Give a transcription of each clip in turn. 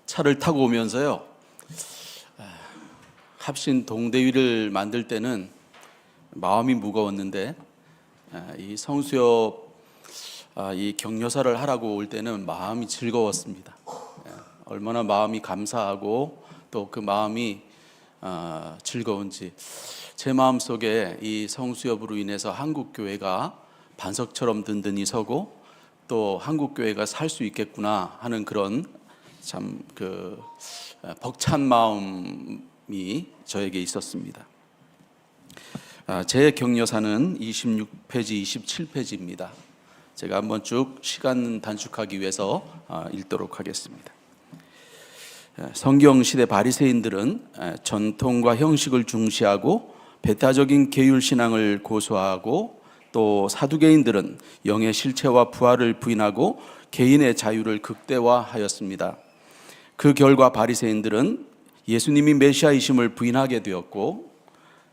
차를 타고 오면서요, 합신 동대위를 만들 때는 마음이 무거웠는데, 이 성수협 이 격려사를 하라고 올 때는 마음이 즐거웠습니다. 얼마나 마음이 감사하고 또 그 마음이 즐거운지, 제 마음속에 이 성수협으로 인해서 한국교회가 반석처럼 든든히 서고 또 한국교회가 살 수 있겠구나 하는 그런 참 벅찬 마음이 저에게 있었습니다. 제 격려사는 26페이지, 27페이지입니다. 제가 한번 쭉 시간 단축하기 위해서 읽도록 하겠습니다. 성경시대 바리새인들은 전통과 형식을 중시하고 배타적인 계율신앙을 고수하고, 또 사두개인들은 영의 실체와 부활을 부인하고 개인의 자유를 극대화하였습니다. 그 결과 바리새인들은 예수님이 메시아이심을 부인하게 되었고,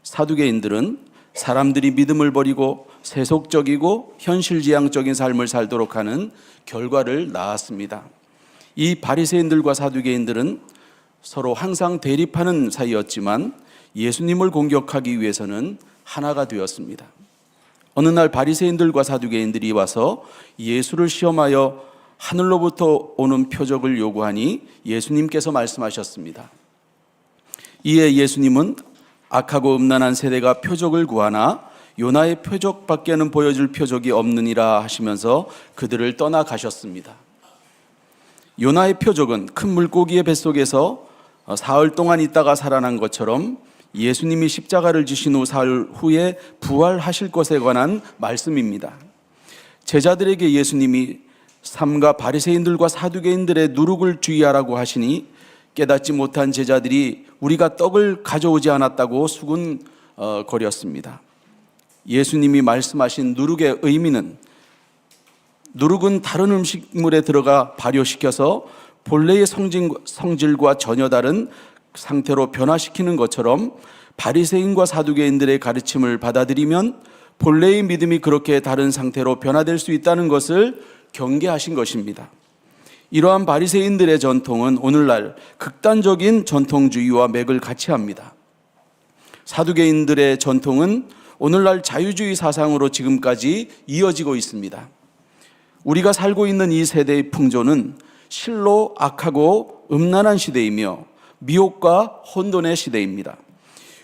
사두개인들은 사람들이 믿음을 버리고 세속적이고 현실지향적인 삶을 살도록 하는 결과를 낳았습니다. 이 바리새인들과 사두개인들은 서로 항상 대립하는 사이였지만 예수님을 공격하기 위해서는 하나가 되었습니다. 어느 날 바리새인들과 사두개인들이 와서 예수를 시험하여 하늘로부터 오는 표적을 요구하니 예수님께서 말씀하셨습니다. 이에 예수님은 악하고 음란한 세대가 표적을 구하나 요나의 표적밖에는 보여줄 표적이 없느니라 하시면서 그들을 떠나가셨습니다. 요나의 표적은 큰 물고기의 뱃속에서 사흘 동안 있다가 살아난 것처럼 예수님이 십자가를 지신 후 사흘 후에 부활하실 것에 관한 말씀입니다. 제자들에게 예수님이 삼가 바리새인들과 사두개인들의 누룩을 주의하라고 하시니 깨닫지 못한 제자들이 우리가 떡을 가져오지 않았다고 수군거렸습니다. 예수님이 말씀하신 누룩의 의미는, 누룩은 다른 음식물에 들어가 발효시켜서 본래의 성질과 전혀 다른 상태로 변화시키는 것처럼 바리새인과 사두개인들의 가르침을 받아들이면 본래의 믿음이 그렇게 다른 상태로 변화될 수 있다는 것을 경계하신 것입니다. 이러한 바리새인들의 전통은 오늘날 극단적인 전통주의와 맥을 같이 합니다. 사두개인들의 전통은 오늘날 자유주의 사상으로 지금까지 이어지고 있습니다. 우리가 살고 있는 이 세대의 풍조는 실로 악하고 음란한 시대이며 미혹과 혼돈의 시대입니다.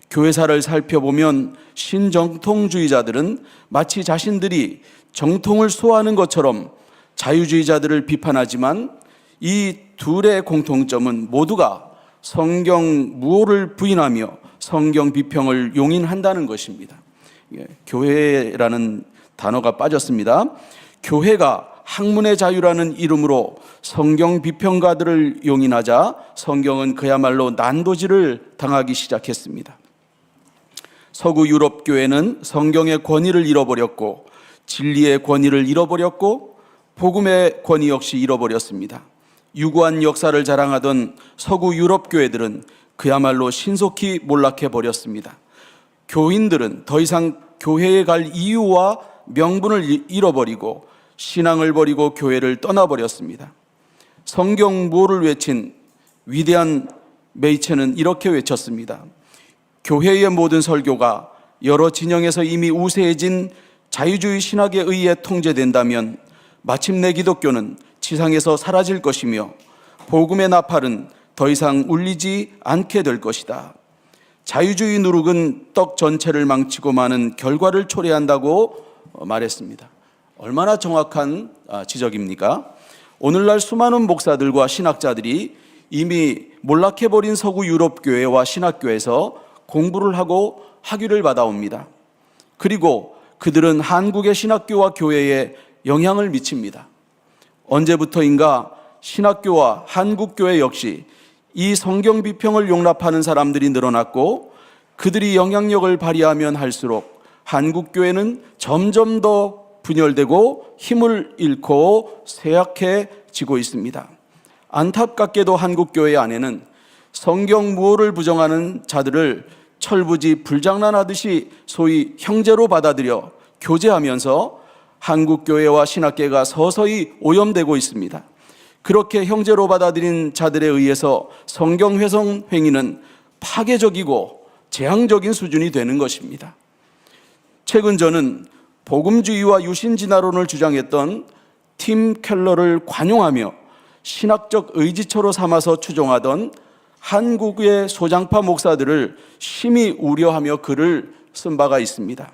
교회사를 살펴보면 신정통주의자들은 마치 자신들이 정통을 수호하는 것처럼 자유주의자들을 비판하지만 이 둘의 공통점은 모두가 성경 무호를 부인하며 성경 비평을 용인한다는 것입니다. 교회라는 단어가 빠졌습니다. 교회가 학문의 자유라는 이름으로 성경 비평가들을 용인하자 성경은 그야말로 난도질을 당하기 시작했습니다. 서구 유럽 교회는 성경의 권위를 잃어버렸고 진리의 권위를 잃어버렸고 복음의 권위 역시 잃어버렸습니다. 유구한 역사를 자랑하던 서구 유럽 교회들은 그야말로 신속히 몰락해 버렸습니다. 교인들은 더 이상 교회에 갈 이유와 명분을 잃어버리고 신앙을 버리고 교회를 떠나버렸습니다. 성경 무호를 외친 위대한 메이체는 이렇게 외쳤습니다. 교회의 모든 설교가 여러 진영에서 이미 우세해진 자유주의 신학에 의해 통제된다면 마침내 기독교는 지상에서 사라질 것이며 복음의 나팔은 더 이상 울리지 않게 될 것이다. 자유주의 누룩은 떡 전체를 망치고 마는 결과를 초래한다고 말했습니다. 얼마나 정확한 지적입니까? 오늘날 수많은 목사들과 신학자들이 이미 몰락해버린 서구 유럽 교회와 신학교에서 공부를 하고 학위를 받아옵니다. 그리고 그들은 한국의 신학교와 교회에 영향을 미칩니다. 언제부터인가 신학교와 한국교회 역시 이 성경 비평을 용납하는 사람들이 늘어났고, 그들이 영향력을 발휘하면 할수록 한국교회는 점점 더 분열되고 힘을 잃고 쇠약해지고 있습니다. 안타깝게도 한국교회 안에는 성경 무호를 부정하는 자들을 철부지 불장난하듯이 소위 형제로 받아들여 교제하면서 한국교회와 신학계가 서서히 오염되고 있습니다. 그렇게 형제로 받아들인 자들에 의해서 성경 훼손 행위는 파괴적이고 재앙적인 수준이 되는 것입니다. 최근 저는 복음주의와 유신진화론을 주장했던 팀 켈러를 관용하며 신학적 의지처로 삼아서 추종하던 한국의 소장파 목사들을 심히 우려하며 글을 쓴 바가 있습니다.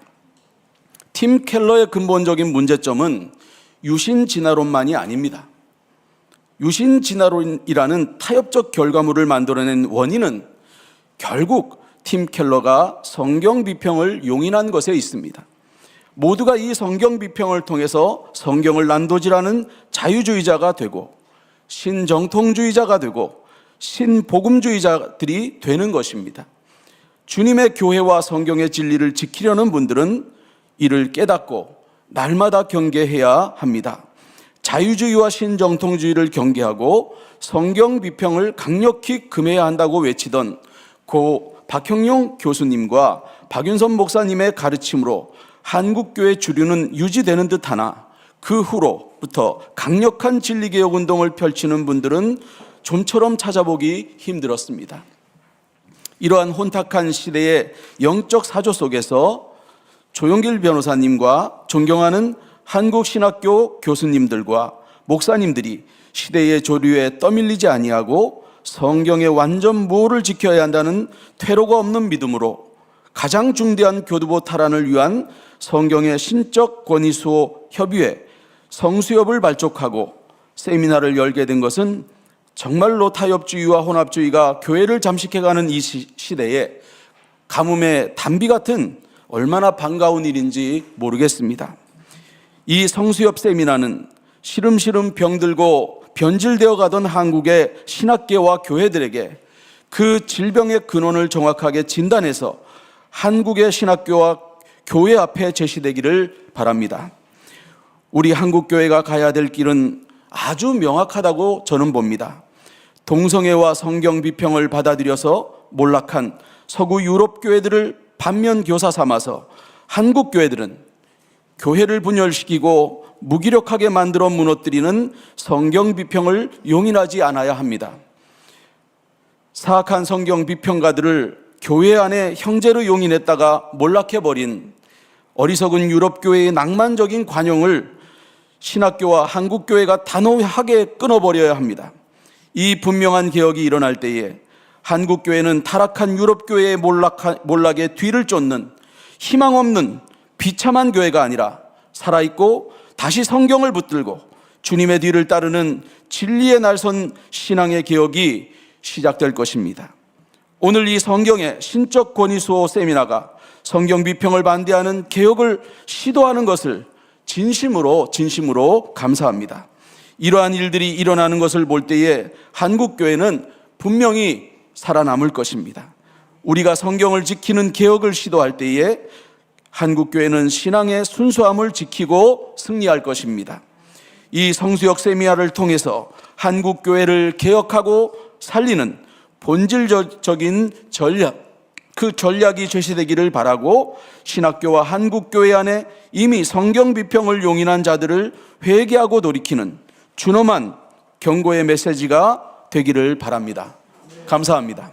팀 켈러의 근본적인 문제점은 유신진화론만이 아닙니다. 유신진화론이라는 타협적 결과물을 만들어낸 원인은 결국 팀 켈러가 성경 비평을 용인한 것에 있습니다. 모두가 이 성경 비평을 통해서 성경을 난도질하는 자유주의자가 되고 신정통주의자가 되고 신복음주의자들이 되는 것입니다. 주님의 교회와 성경의 진리를 지키려는 분들은 이를 깨닫고 날마다 경계해야 합니다. 자유주의와 신정통주의를 경계하고 성경 비평을 강력히 금해야 한다고 외치던 고 박형용 교수님과 박윤선 목사님의 가르침으로 한국교회 주류는 유지되는 듯하나 그 후로부터 강력한 진리개혁 운동을 펼치는 분들은 좀처럼 찾아보기 힘들었습니다. 이러한 혼탁한 시대의 영적 사조 속에서 조용길 변호사님과 존경하는 한국신학교 교수님들과 목사님들이 시대의 조류에 떠밀리지 아니하고 성경의 완전 무호를 지켜야 한다는 퇴로가 없는 믿음으로 가장 중대한 교두보 탈환을 위한 성경의 신적 권위수호 협의회 성수협을 발족하고 세미나를 열게 된 것은 정말로 타협주의와 혼합주의가 교회를 잠식해가는 이 시대에 가뭄의 단비 같은 얼마나 반가운 일인지 모르겠습니다. 이 성수협 세미나는 시름시름 병들고 변질되어 가던 한국의 신학계와 교회들에게 그 질병의 근원을 정확하게 진단해서 한국의 신학교와 교회 앞에 제시되기를 바랍니다. 우리 한국교회가 가야 될 길은 아주 명확하다고 저는 봅니다. 동성애와 성경 비평을 받아들여서 몰락한 서구 유럽 교회들을 반면 교사 삼아서 한국 교회들은 교회를 분열시키고 무기력하게 만들어 무너뜨리는 성경 비평을 용인하지 않아야 합니다. 사악한 성경 비평가들을 교회 안에 형제로 용인했다가 몰락해버린 어리석은 유럽 교회의 낭만적인 관용을 신학교와 한국교회가 단호하게 끊어버려야 합니다. 이 분명한 개혁이 일어날 때에 한국교회는 타락한 유럽교회의 몰락에 뒤를 쫓는 희망 없는 비참한 교회가 아니라 살아있고 다시 성경을 붙들고 주님의 뒤를 따르는 진리의 날선 신앙의 개혁이 시작될 것입니다. 오늘 이 성경의 신적 권위수호 세미나가 성경 비평을 반대하는 개혁을 시도하는 것을 진심으로 감사합니다. 이러한 일들이 일어나는 것을 볼 때에 한국교회는 분명히 살아남을 것입니다. 우리가 성경을 지키는 개혁을 시도할 때에 한국교회는 신앙의 순수함을 지키고 승리할 것입니다. 이 성수역 세미나를 통해서 한국교회를 개혁하고 살리는 본질적인 그 전략이 제시되기를 바라고 신학교와 한국교회 안에 이미 성경 비평을 용인한 자들을 회개하고 돌이키는 준엄한 경고의 메시지가 되기를 바랍니다. 감사합니다.